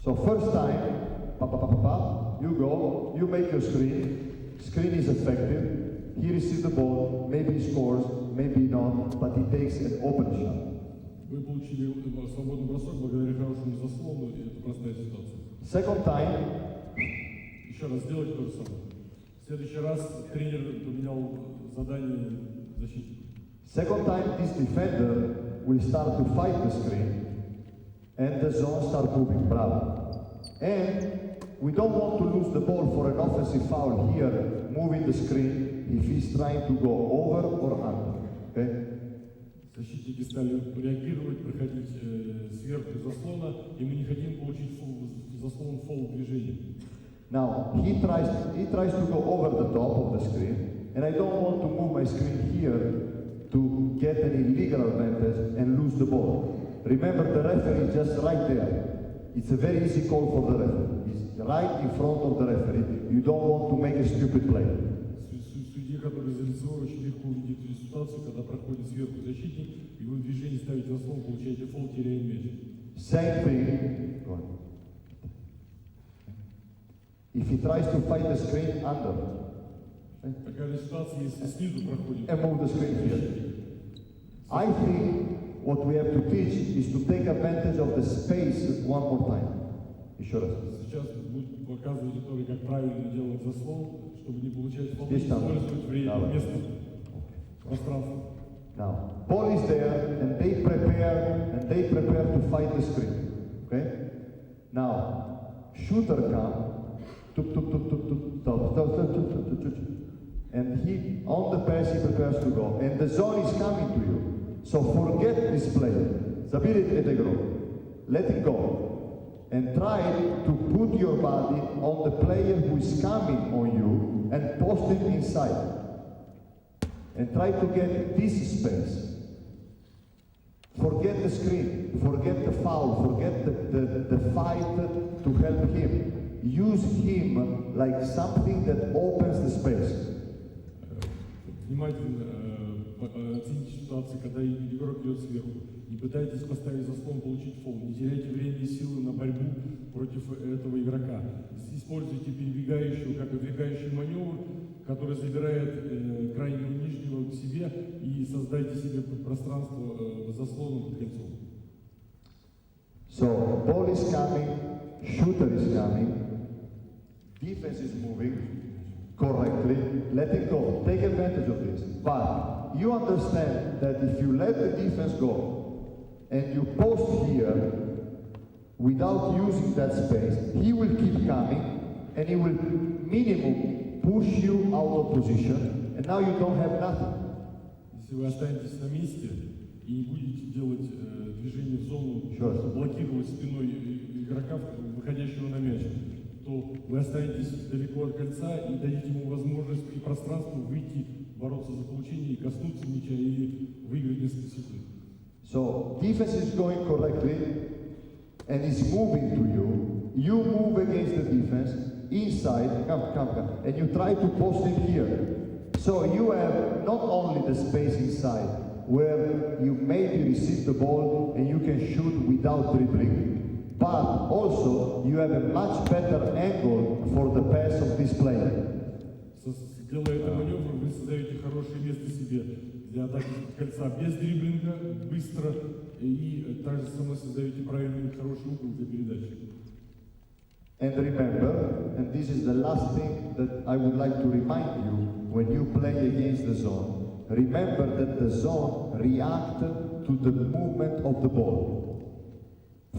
So first time, you go, you make your screen. Screen is effective. He receives the ball. Maybe he scores, maybe not, but he takes an open shot. Вы получили свободный бросок благодаря хорошему заслону, и это простая ситуация. Second time, Еще раз сделайте то же самое. В следующий раз тренер поменял задание защитника. second time, this defender will start to fight the screen, and the zone start moving. Bravo. And we don't want to lose the ball for an offensive foul here, moving the screen if he's trying to go over or under. Okay? Защитники стали реагировать, проходить сверху заслона, и мы не хотим получить заслон фол движения. Now he tries to go over the top of the screen, and I don't want to move my screen here to get an illegal advantage and lose the ball. Remember, the referee is just right there. It's a very easy call for the referee. He's right in front of the referee. You don't want to make a stupid play. Судья, который за лицо, очень легко увидит эту ситуацию, когда проходит сверху защитник, и вы в движении ставите заслон, получаете фол, теряя мяч. Same thing. Go on. If he tries to fight the screen under, Такая же ситуация, если снизу проходит. and move the screen here. I think what we have to teach is to take advantage of the space one more time. Еще раз. Сейчас будет показывать Ettore, как правильно делать заслон, чтобы не получать фол, Здесь там. использовать время, Давай. место, пространство. Now, ball is there, and they prepare to fight the screen. Okay? Now, shooter come, and he on the pass he prepares to go, and the zone is coming to you. So forget this play. Zabili integro. Let it go, and try to put your body on the player who is coming on you, and post it inside. And try to get this space. Forget the screen, forget the foul, forget the fight to help him. Use him like something that opens the space. Внимательно оцените ситуацию, когда игрок идет сверху. Не пытайтесь поставить заслон, получить фол. Не теряйте время и силы на борьбу против этого игрока. Используйте перебегающего, как отвлекающий маневр, который забирает крайнего нижнего к себе, и создайте себе пространство заслона под кольцом. So, ball is coming, shooter is coming, defense is moving correctly, let it go, take advantage of this. But you understand that if you let the defense go and you post here without using that space, he will keep coming and he will minimum push you out of position, and now you don't have nothing. Если вы останетесь на месте и не будете делать движение в зону, Sure. блокировать спиной игрока, выходящего на мяч, то вы останетесь далеко от кольца и дадите ему возможность и пространство выйти, бороться за получение и коснуться мяча или выиграть несколько секунд. So defense is going correctly and is moving to you. You move against the defense inside, come, and you try to post it here. So you have not only the space inside where you maybe receive the ball and you can shoot without dribbling, but also you have a much better angle for the pass of this player. Делая этот маневр, вы создаете хорошее место себе для атаки кольца без дриблинга, быстро, и также самое создаете правильный хороший угол для передачи. And remember, and this is the last thing that I would like to remind you when you play against the zone, remember that the zone reacts to the movement of the ball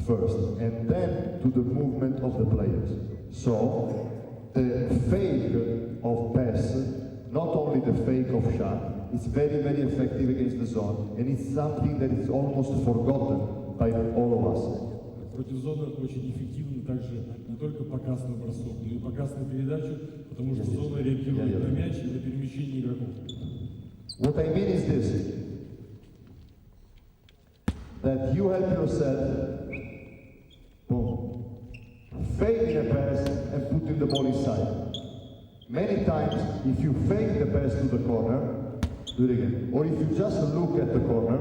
first, and then to the movement of the players. So, the fake of pass, not only the fake of shot, is very, very effective against the zone, and it's something that is almost forgotten by all of us. Против зоны очень эффективно также не только показ на бросок, но и показ на передачу, потому что зона реагирует на мяч и на перемещение игроков. What I mean is this, that you help yourself, boom, fake the pass and putting the ball inside. Many times, if you fake the pass to the corner, do it again. Or if you just look at the corner,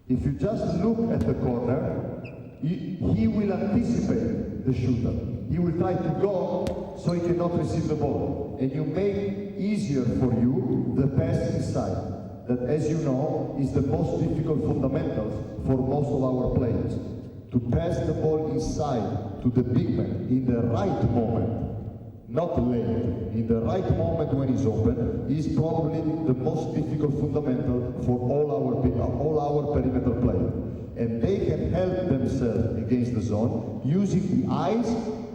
if you just look at the corner, he will anticipate the shooter. He will try to go so he cannot receive the ball. And you make easier for you the pass inside. That, as you know, is the most difficult fundamentals for most of our players. To pass the ball inside to the big man in the right moment, not late, in the right moment when he's open, is probably the most difficult fundamental for all our perimeter players. And they can help themselves against the zone using the eyes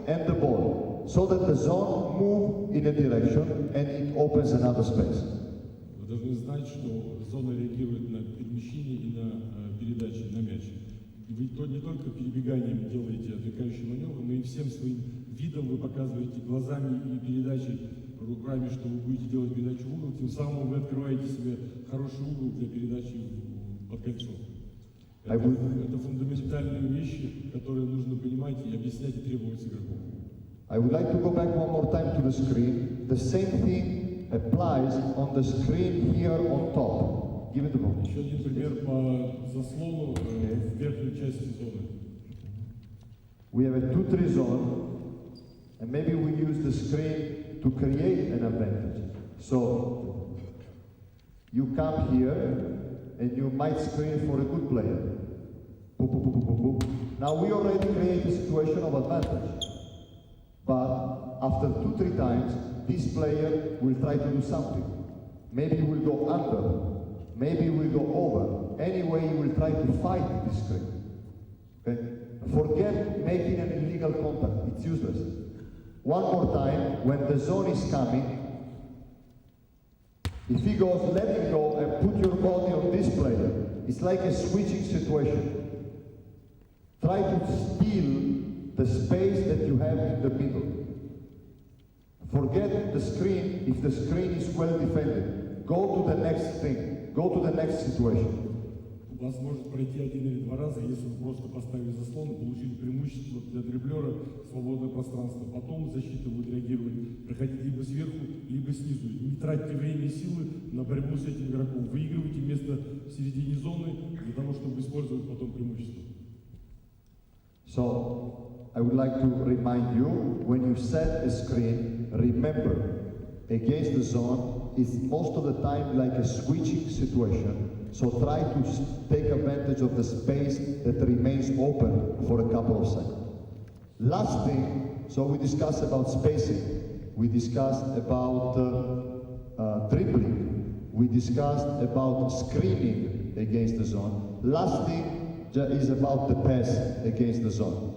and the ball, so that the zone moves in a direction and it opens another space. Вы должны знать, что зона реагирует на перемещение и на передачи, на мяч. Вы не только перебеганием делаете отвлекающий маневр, но и всем своим видом вы показываете глазами и передачей руками, что вы будете делать передачу в угол, тем самым вы открываете себе хороший угол для передачи под кольцо. Это фундаментальные вещи, которые нужно понимать и объяснять и требовать игроков. I would like to go back one more time to the screen. The same thing applies on the screen here on top. Give it the ball. Еще один пример по заслону в верхней части зоны. We have a 2-3 zone, and maybe we use the screen to create an advantage. So, you come here, and you might screen for a good player. Boop, boop, boop, boop, boop, boop. Now we already create a situation of advantage. But after 2-3 times, this player will try to do something. Maybe he will go under, maybe he will go over. Anyway, he will try to fight this screen. Okay? Forget making an illegal contact, it's useless. One more time, when the zone is coming, if he goes, let him go and put your body on this player. It's like a switching situation. Try to steal the space that you have in the middle. Forget the screen if the screen is well defended. Go to the next thing. Go to the next situation. У вас может пройти один или два раза, если вы просто поставили заслон и получили преимущество для дриблера, свободное пространство. Потом защита будет реагировать, проходить либо сверху, либо снизу. Не тратьте время и силы на борьбу с этим игроком. Выигрывайте место в середине зоны для того, чтобы использовать потом преимущество. So, I would like to remind you, when you set a screen, remember, against the zone, it's most of the time like a switching situation. So try to take advantage of the space that remains open for a couple of seconds. Last thing, so we discussed about spacing, we discussed about dribbling, we discussed about screening against the zone. Last thing is about the pass against the zone.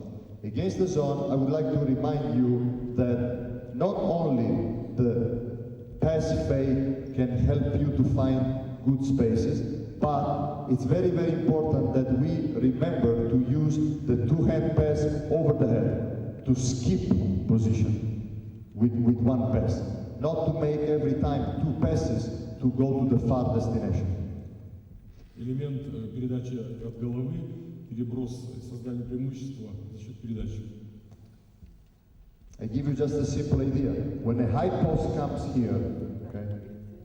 Against the zone, I would like to remind you that not only the pass fake can help you to find good spaces, but it's very, very important that we remember to use the two-hand pass over the head, to skip position with one pass, not to make every time two passes to go to the far destination. Элемент передачи от головы, переброс, создание преимущества за счет передачи. I give you just a simple idea. When a high post comes here, okay,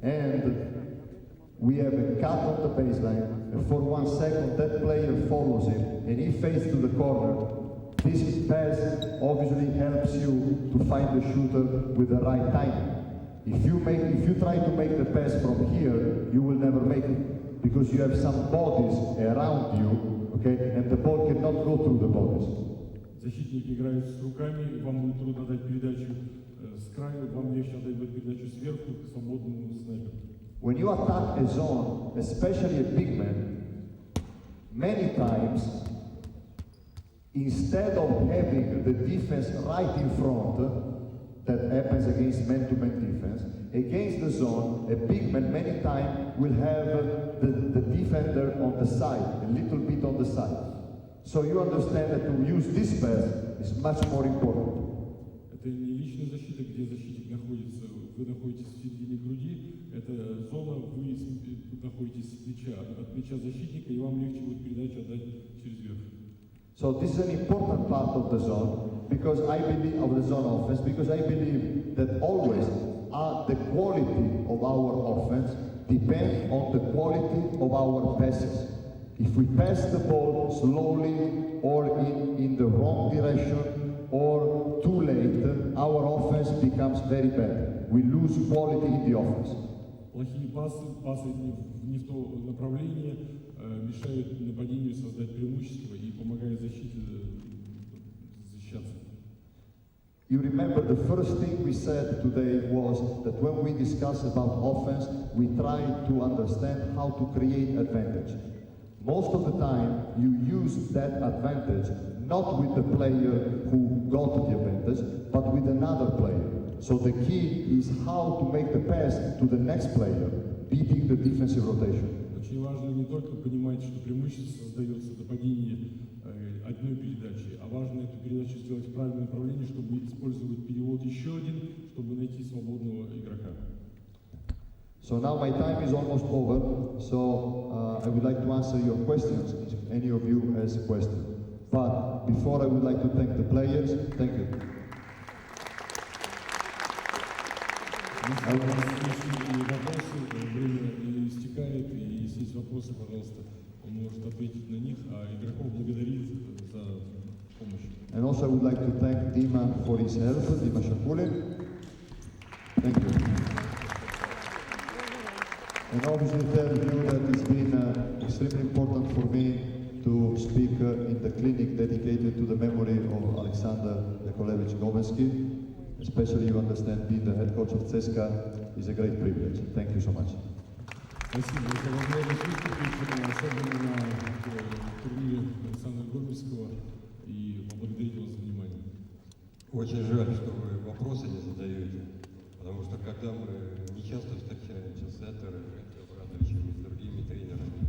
and we have a cut on the baseline, and for 1 second that player follows him, and he fades to the corner, this pass obviously helps you to find the shooter with the right timing. If you try to make the pass from here, you will never make it, because you have some bodies around you, okay, and the ball cannot go through the bodies. Защитники играют с руками, вам будет трудно дать передачу с краю, вам легче отдать будет передачу сверху к свободному снайперу. When you attack a zone, especially a big man, many times, instead of having the defense right in front, that happens against man-to-man defense, against the zone, a big man many times will have the defender on the side, a little bit on the side. So you understand that to use this pass is much more important. Это не личная защита, где защитник находится, вы находитесь в середине груди, это зона, вы находитесь от плеча защитника, и вам легче будет передачу отдать через верх. So this is an important part of the zone, because I believe of the zone offense, because I believe that always the quality of our offense depends on the quality of our passes. If we pass the ball slowly or in the wrong direction or too late, our offense becomes very bad. We lose quality in the offense. Плохие пасы не в то направление мешают нападению создать преимущество и помогают защите защищаться. You remember the first thing we said today was that when we discuss about offense, we try to understand how to create advantage. Most of the time, you use that advantage not with the player who got the advantage, but with another player. So the key is how to make the pass to the next player, beating the defensive rotation. Очень важно не только понимать, что преимущество создается до падения одной передачи, а важно эту передачу сделать в правильном направлении, чтобы использовать перевод еще один, чтобы найти свободного игрока. So now my time is almost over, so I would like to answer your questions, if any of you has a question. But before I would like to thank the players, thank you. Если вопросы, время истекает, и если есть вопросы, пожалуйста, он может ответить на них, а игроков благодарит за помощь. And also I would like to thank Dima for his help, Dima Shakulin. Thank you. And obviously tell you that it's been extremely important for me to speak in the clinic dedicated to the memory of Alexander Yakovlevich Govensky. Especially you understand being the head coach of CSKA is a great privilege. Thank you so much. Спасибо за возможность выступить, особенно на турнире Александра Горбельского, и поблагодарить вас за внимание. Очень жаль, что вы вопросы не задаете, потому что когда мы не часто встречаемся с Эттором, Братовичем и с другими тренерами,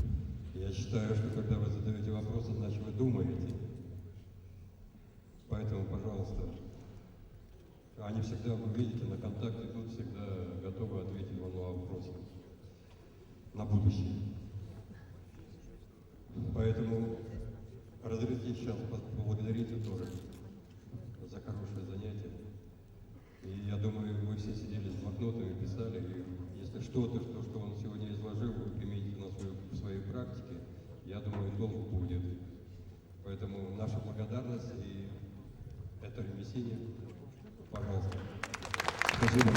я считаю, что когда вы задаете вопросы, значит вы думаете. Поэтому, пожалуйста, они всегда, вы видите, на контакте тут всегда готовы ответить вам на вопросы на будущее. Поэтому разрешите сейчас поблагодарить ETTORE за хорошее занятие. И я думаю, вы все сидели с блокнотами, писали, и если что-то, что он сегодня изложил, вы примените в своей практике, я думаю, толк будет. Поэтому наша благодарность и ETTORE MESSINA, пожалуйста. Спасибо.